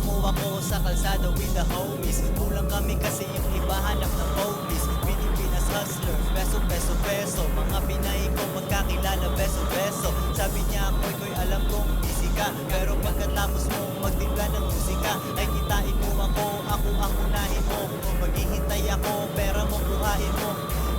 mo ako sa kalsada with the homies. Kulang kami kasi yung iba hanap ng police. Pilipinas hustler, peso, peso, peso. Mga Pinay ko magkakilala, beso, beso. Sabi niya ko'y alam kong busy ka, pero pagkatapos mo magtimpla ng musika, ay kitain mo ako ang unahin mo. Maghihintay ako, pera mo kuhain mo.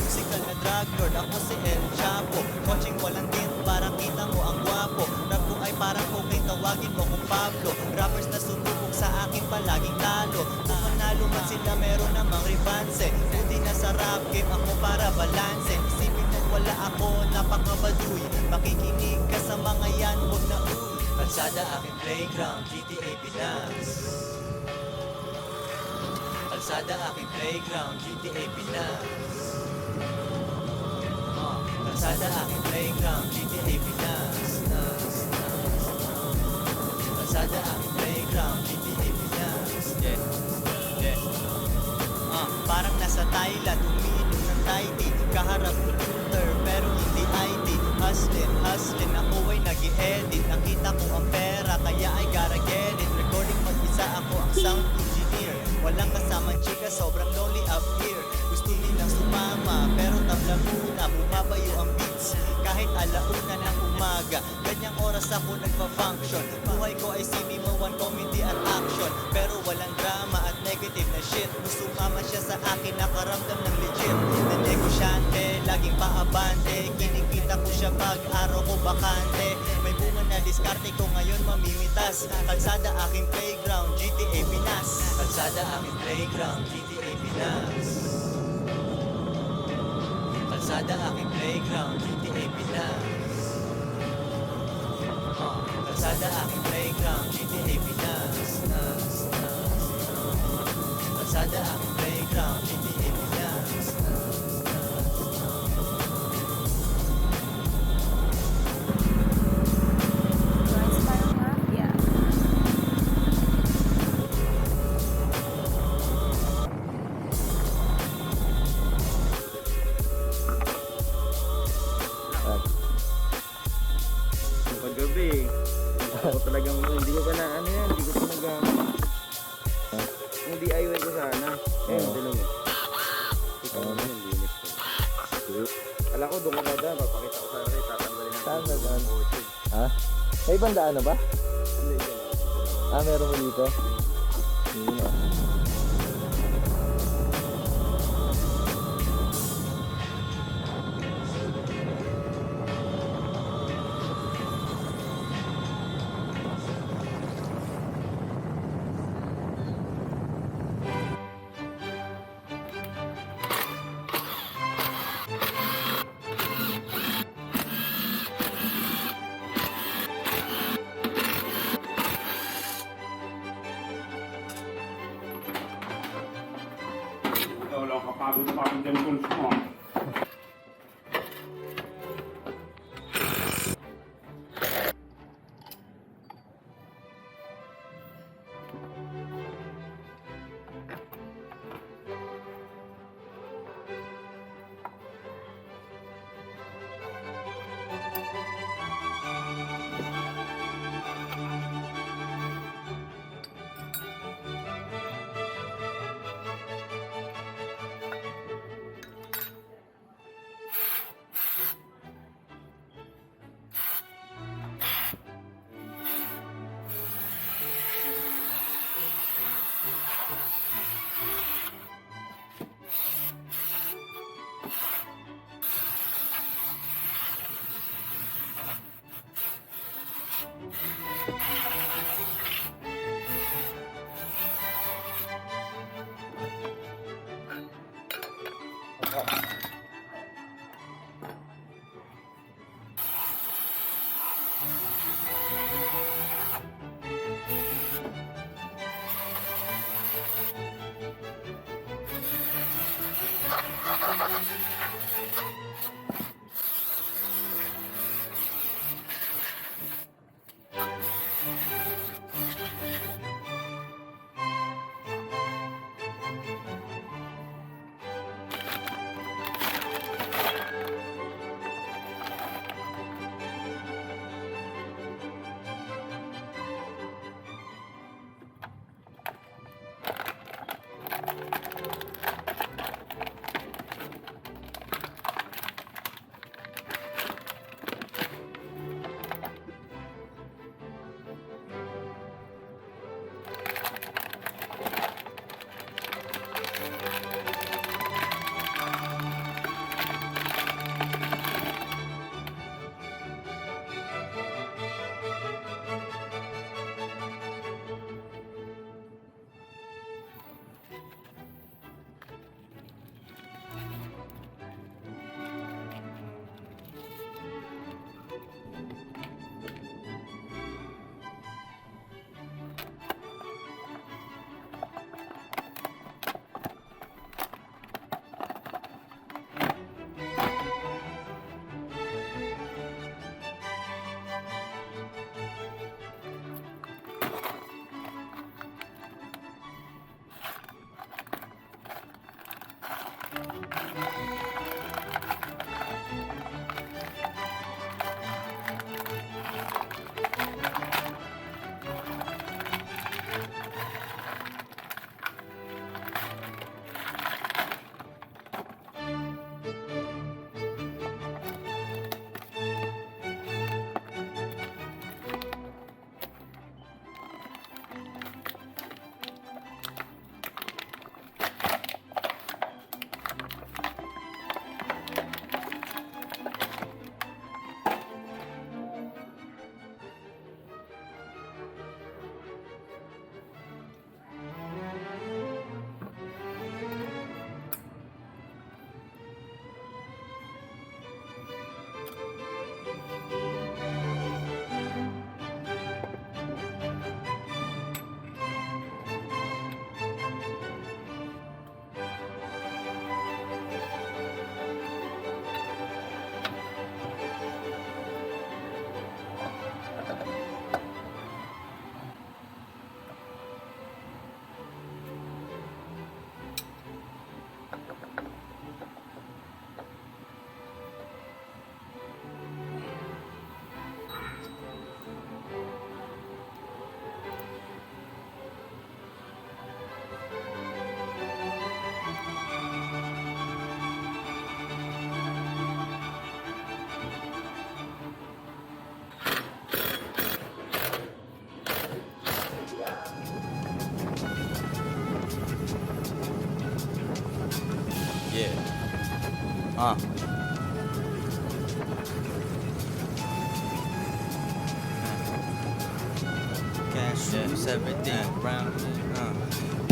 Musical na drug lord, ako si El Chapo. Coaching walang tint, para kita mo ang gwapo. Rap ko ay parang cocaine, tawagin mo kong Pablo. Rappers na sumubok sa akin palaging talo. Kung manalo man sila meron namang ribanse. Buti na sa rap game ako para balanse. Isipin na wala ako, napakabaduy. Makikinig ka sa mga yan, huwag na uy. Kalsada aking playground, GTA Pinas. Kalsada aking playground, GTA Pinas. Kalsada aking playground, GTA Pinas. Kalsada aking playground, GTA Pinas. Parang nasa Thailand, umiinom ng Thai tea. Kaharap computer, pero hindi IT. Hustlin, ako ay nag-i-edit. Nakita ko ang pera, kaya I gotta get it. Recording mag-isa, ako ang sound engineer. Walang kasamang chika, sobrang lonely up here. Gusto nilang sumama, pero tabla muna. Bumabayo ang beats, kahit alauna ng umaga. Ganyang oras ako nagpa-function. Buhay ko ay sinimawan, comedy at action. Pero walang drama at negative na shit. Sumama siya sa akin, nakaramdam ng legit. Na negosyante, laging paabante. Kinikita ko siya pag araw ko bakante. May bunga na diskarte ko ngayon mamimitas. Kalsada aking playground, GTA Pinas. Kalsada aking playground, GTA Pinas. Kalsada aking playground, GTA Pinas. Kalsada aking playground, GTA Pinas. Kalsada aking playground, GTA Pinas. Paggabi, ako talagang hindi ko pa na ano yan, hindi ko pa nagamit. Yung DIY ko sana. Dalawa. Ikaw naman yung linis ko. Alam ko, doon ka na dyan, papakita ko sana rin, tatanggalin natin. Saan ba dyan? Ha? May bandaan na ba? Hindi ka na. Meron mo dito? Yun na. Wala kapagod dyan tools mo. Cash rules everything around me.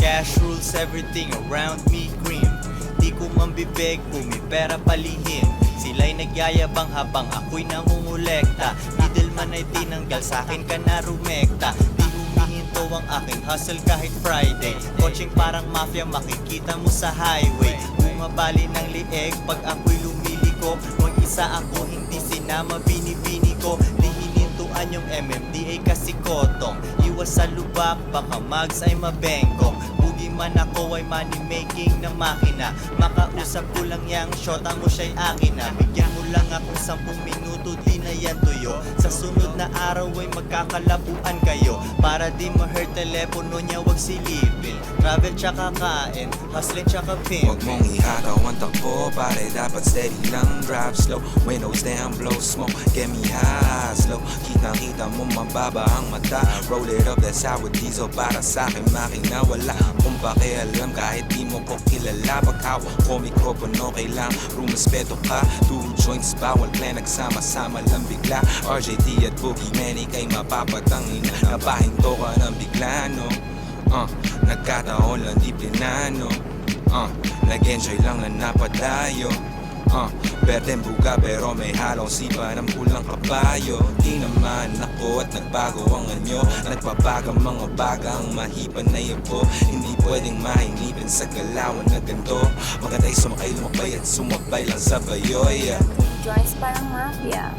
Cash rules everything around me, cream. Di ko mambibig, pumipera palihim. Sila'y nagyayabang habang ako'y nangungulekta. Middleman ay tinanggal, sa'kin ka na rumekta. Di humihinto ang aking hustle kahit Friday. Coaching parang mafia, makikita mo sa highway. Bumabali ng lieg pag ako'y lumiliko. Mag-isa ako, hindi sinama binibini ko. Di hinintuan yung MMDA kasi kotong. Iwas sa lubak, baka mags ay mabengkong. Bugi man ako ay money making na makina. Makausap ko lang yang shota mo siya'y akin na. Bigyan mo lang ako 10 minuto, di na yan tuyo. Sa sunod na araw ay magkakalabuan kayo. Para di ma-hurt telepono niya, wag silipin. Travel tsaka kain, hustling tsaka pimp. Huwag mong ihataw ang takbo, pare dapat steady lang. Drive slow, windows down, blow smoke, get me high slow. Kitang-kita mo mababa ang mata. Roll it up, that's how it diesel. Para sa'kin makina, wala kung pakialam kahit di mo ko kilala. Paghawak ko mikropono, kailang rumaspeto ka. 2 joints, bawal plan, nagsama-sama lang bigla. RJT at Boogie Manny kay mapapatangin. Napahinto ka ng bigla, no? Nagkataon lang di plinano. Nag-enjoy lang na napadayo. Berdeng buga pero may halong sipa ng pulang kabayo. Di naman ako at nagbago ang anyo. Nagbabaga mga bagang mahipan na yabo. Hindi pwedeng mahinipin sa galawan na ganito. Maganda'y sumakay, lumabay at sumabay lang sa bayoy. Joints parang mafia.